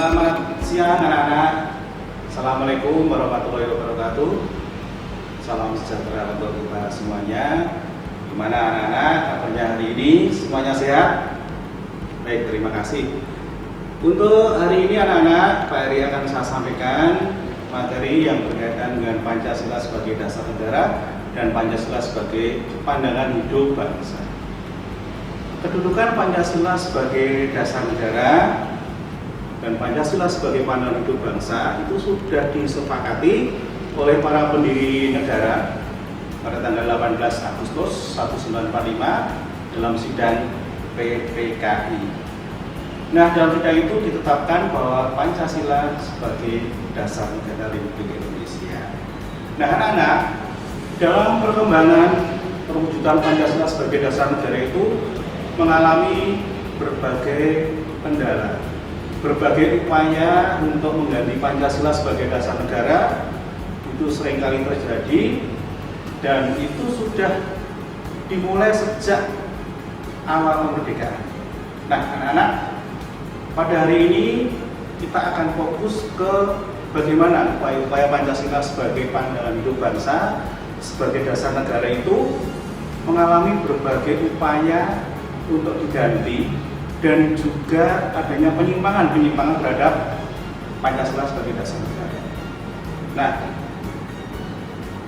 Selamat siang anak-anak. Assalamualaikum warahmatullahi wabarakatuh. Salam sejahtera untuk kita semuanya. Gimana anak-anak kabarnya hari ini? Semuanya sehat? Baik, terima kasih. Untuk hari ini anak-anak, Pak Eri akan saya sampaikan materi yang berkaitan dengan Pancasila sebagai dasar negara dan Pancasila sebagai pandangan hidup bangsa. Kedudukan Pancasila sebagai dasar negara dan Pancasila sebagai pandangan hidup bangsa itu sudah disepakati oleh para pendiri negara pada tanggal 18 Agustus 1945 dalam sidang PPKI. Nah, dalam sidang itu ditetapkan bahwa Pancasila sebagai dasar negara Republik Indonesia. Nah, anak-anak, dalam perkembangan perwujudan Pancasila sebagai dasar negara itu mengalami berbagai kendala, berbagai upaya untuk mengganti Pancasila sebagai dasar negara itu seringkali terjadi dan itu sudah dimulai sejak awal kemerdekaan. Nah, anak-anak, pada hari ini kita akan fokus ke bagaimana upaya-upaya Pancasila sebagai pandangan hidup bangsa sebagai dasar negara itu mengalami berbagai upaya untuk diganti dan juga adanya penyimpangan terhadap Pancasila sebagai dasar negara. Nah,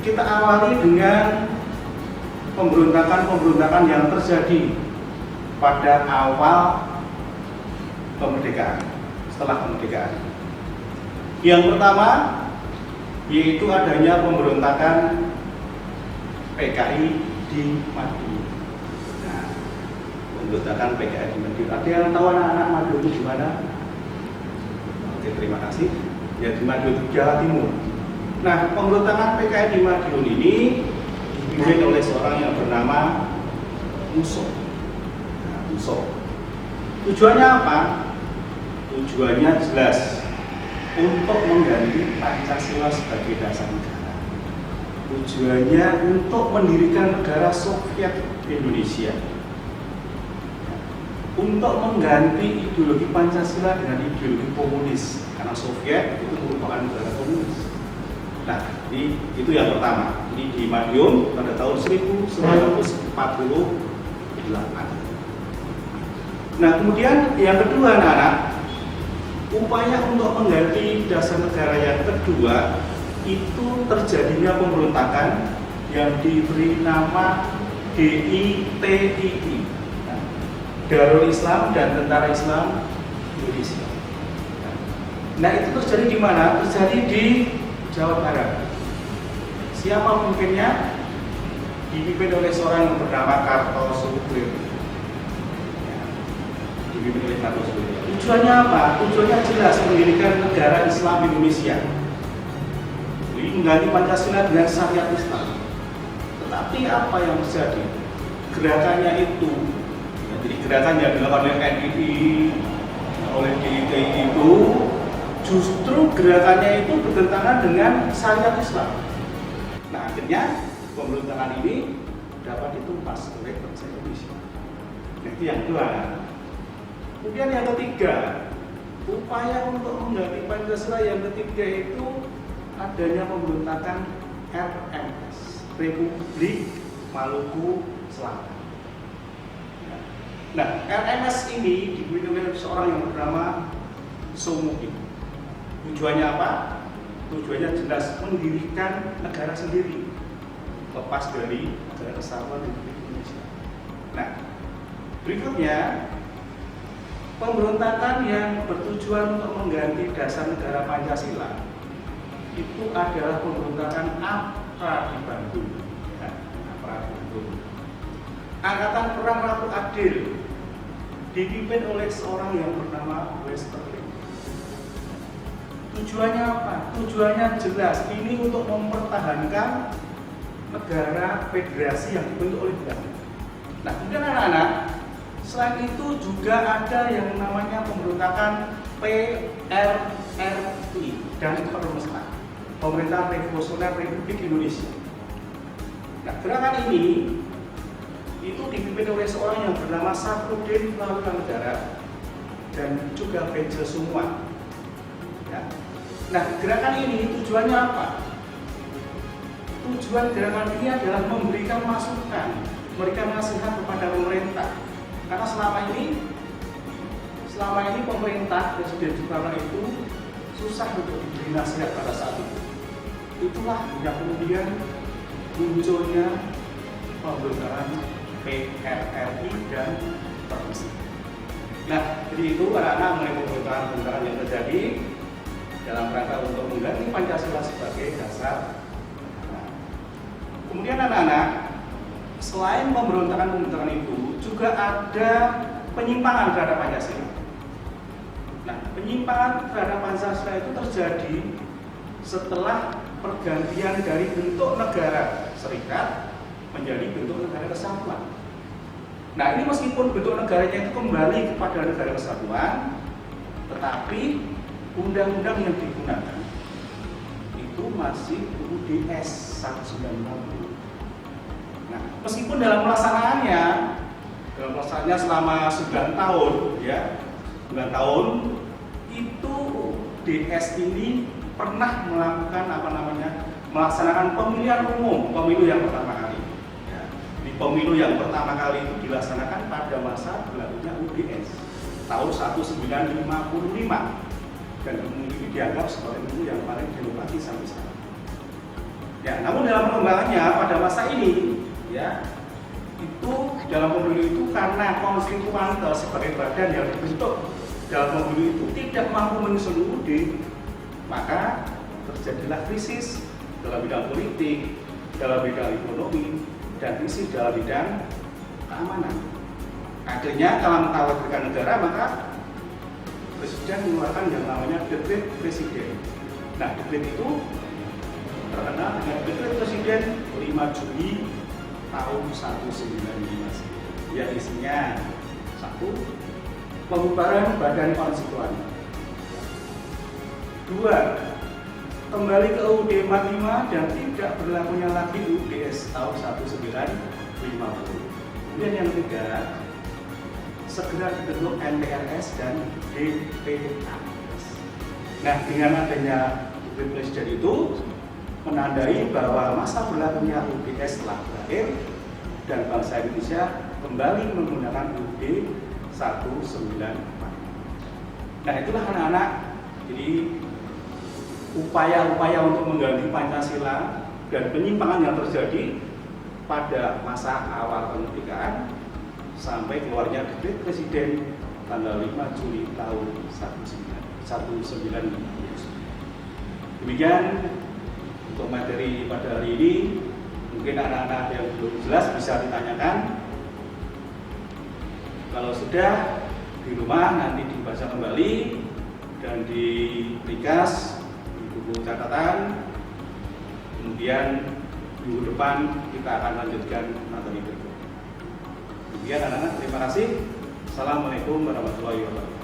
kita awali dengan pemberontakan yang terjadi pada awal kemerdekaan, setelah kemerdekaan. Yang pertama yaitu adanya pemberontakan PKI di Madiun. Nah, pemberontakan PKI di Madiun. Ada yang tahu anak-anak Madiun itu di mana? Oke, terima kasih. Ya, di Madiun, Jawa Timur. Nah, pemberontakan PKI di Madiun ini dipimpin oleh seorang yang bernama Musso. Nah, Musso. Tujuannya apa? Tujuannya jelas, untuk mengganti Pancasila sebagai dasar negara. Tujuannya untuk mendirikan negara Soviet Indonesia. Untuk mengganti ideologi Pancasila dengan ideologi komunis, karena Soviet itu merupakan negara komunis. Nah, itu yang pertama. Ini di Madiun pada tahun 1948. Nah, kemudian yang kedua anak-anak, upaya untuk mengganti dasar negara yang kedua itu terjadinya pemberontakan yang diberi nama DITII, Darul Islam dan Tentara Islam Indonesia. Nah, itu terjadi di mana? Terjadi di Jawa Barat. Siapa pemimpinnya? Dipimpin oleh seorang yang bernama Kartosuwiryo. Tujuannya apa? Tujuannya jelas, mendirikan negara Islam Indonesia. Jadi mengganti Pancasila dengan syariat Islam. Tetapi apa yang terjadi? Gerakannya itu, jadi gerakan yang dilakukan oleh NII, oleh DITI itu, justru gerakannya itu bertentangan dengan syariat Islam. Nah, akhirnya pemberontakan ini dapat ditumpas oleh bangsa Indonesia. Nah, itu yang kedua. Kemudian yang ketiga, upaya untuk mengganti Pancasila yang ketiga itu adanya pemberontakan RMS, Republik Maluku Selatan. Nah, RMS ini dipimpin oleh seorang yang bernama Soemuki. Tujuannya apa? Tujuannya jelas, mendirikan negara sendiri, lepas dari negara kesatuan Republik Indonesia. Nah, berikutnya pemberontakan yang bertujuan untuk mengganti dasar negara Pancasila itu adalah pemberontakan APRA di Bandung. Ya, APRA di Bandung. Angkatan Perang Ratu Adil dipimpin oleh seorang yang bernama Westerling. Tujuannya apa? Tujuannya jelas, ini untuk mempertahankan negara federasi yang dibentuk oleh Belanda. Nah, kemudian anak-anak, selain itu juga ada yang namanya pemberontakan PRRI dan Permestan, Pemerintah Revolusioner Republik Indonesia. Nah, gerakan ini itu dipimpin oleh seorang yang bernama Safruddin Nawacita dan juga Bejo Sungguan. Ya. Nah, gerakan ini tujuannya apa? Tujuan gerakan ini adalah memberikan masukan, memberikan nasihat kepada pemerintah. Karena selama ini pemerintah Presiden Soekarno itu susah untuk diberi nasihat pada saat itu. Itulah yang kemudian munculnya pembentukan PRRI dan Permisi. Nah, jadi itu anak-anak mengenai pembentukan yang terjadi dalam rangka untuk mengganti Pancasila sebagai dasar. Nah, kemudian anak-anak, selain pemberontakan itu juga ada penyimpangan terhadap Pancasila. Nah, penyimpangan terhadap Pancasila itu terjadi setelah pergantian dari bentuk negara serikat menjadi bentuk negara kesatuan. Nah, ini meskipun bentuk negaranya itu kembali kepada negara kesatuan, tetapi undang-undang yang digunakan itu masih UUD 1940. Nah, meskipun dalam pelaksanaannya selama 9 tahun, ya, 9 tahun itu DS ini pernah melakukan melaksanakan pemilihan umum, pemilu yang pertama kali. Ya, di pemilu yang pertama kali itu dilaksanakan pada masa berlakunya UDS tahun 1955 dan pemilu ini dianggap sebagai pemilu yang paling demokratis sampai sekarang. Ya, namun dalam perkembangannya pada masa ini, ya, itu dalam pemilu itu karena konstituante sebagai badan yang dibentuk dalam pemilu itu tidak mampu menyusun UUD, maka terjadilah krisis dalam bidang politik, dalam bidang ekonomi, dan krisis dalam bidang keamanan. Akhirnya dalam mengkhawatirkan negara, maka Presiden mengeluarkan yang namanya Dekret Presiden. Nah, dekret itu terkenal dengan Dekret Presiden 5 Juli tahun 1995. Yang isinya 1. Pembubaran Badan Konstituan. 2. Kembali ke UUD 45 dan tidak berlakunya lagi UUDS tahun 1950. Kemudian yang 3, segera dibentuk MPRS dan DPRS. Nah, dengan adanya Dekret Presiden itu menandai bahwa masa berlakunya UUDS telah berakhir dan bangsa Indonesia kembali menggunakan UUD 1945. Nah, itulah anak-anak. Jadi upaya-upaya untuk mengganti Pancasila dan penyimpangan yang terjadi pada masa awal kemerdekaan sampai keluarnya Dekret Presiden tanggal 5 Juli tahun 1950. Demikian untuk materi pada hari ini. Mungkin anak-anak yang belum jelas bisa ditanyakan. Kalau sudah di rumah nanti dibaca kembali dan diringkas di buku catatan. Kemudian minggu depan kita akan lanjutkan materi berikut. Demikian anak-anak, terima kasih. Assalamualaikum warahmatullahi wabarakatuh.